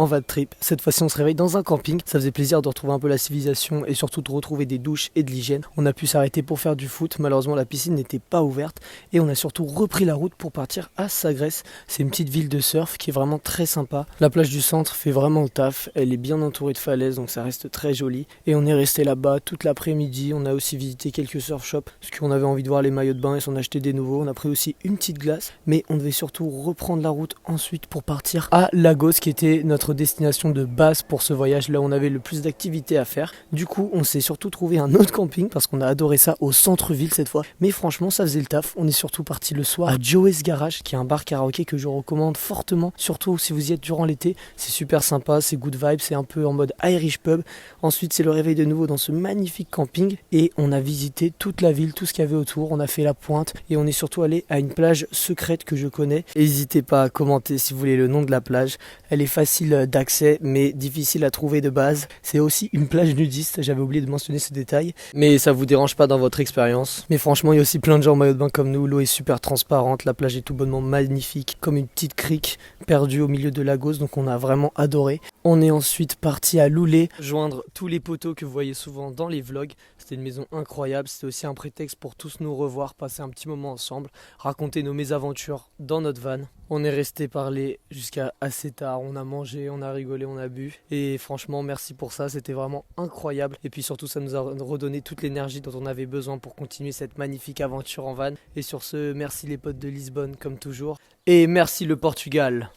en van trip. Cette fois-ci on se réveille dans un camping. Ça faisait plaisir de retrouver un peu la civilisation et surtout de retrouver des douches et de l'hygiène. On a pu s'arrêter pour faire du foot. Malheureusement la piscine n'était pas ouverte et on a surtout repris la route pour partir à Sagresse. C'est une petite ville de surf qui est vraiment très sympa. La plage du centre fait vraiment le taf. Elle est bien entourée de falaises donc ça reste très joli. Et on est resté là-bas toute l'après-midi. On a aussi visité quelques surf shops parce qu'on avait envie de voir les maillots de bain et s'en acheter des nouveaux. On a pris aussi une petite glace. Mais on devait surtout reprendre la route ensuite pour partir à Lagos qui était notre destination de base pour ce voyage. Là on avait le plus d'activités à faire. Du coup on s'est surtout trouvé un autre camping parce qu'on a adoré ça au centre-ville cette fois. Mais franchement ça faisait le taf. On est surtout parti le soir à Joey's Garage qui est un bar karaoké que je recommande fortement. Surtout si vous y êtes durant l'été. C'est super sympa, c'est good vibe, c'est un peu en mode Irish pub. Ensuite c'est le réveil de nouveau dans ce magnifique camping. Et on a visité toute la ville, tout ce qu'il y avait autour. On a fait la pointe et on est surtout allé à une plage secrète que je connais. N'hésitez pas à commenter si vous voulez le nom de la plage. Elle est facile d'accès mais difficile à trouver de base. C'est aussi une plage nudiste, j'avais oublié de mentionner ce détail. Mais ça vous dérange pas dans votre expérience. Mais franchement il y a aussi plein de gens en maillot de bain comme nous. L'eau est super transparente, la plage est tout bonnement magnifique. Comme une petite crique perdue au milieu de Lagos, donc on a vraiment adoré. On est ensuite parti à Loulé, joindre tous les poteaux que vous voyez souvent dans les vlogs. C'était une maison incroyable, c'était aussi un prétexte pour tous nous revoir, passer un petit moment ensemble, raconter nos mésaventures dans notre van. On est resté parler jusqu'à assez tard, on a mangé, on a rigolé, on a bu. Et franchement, merci pour ça, c'était vraiment incroyable. Et puis surtout, ça nous a redonné toute l'énergie dont on avait besoin pour continuer cette magnifique aventure en van. Et sur ce, merci les potes de Lisbonne comme toujours. Et merci le Portugal.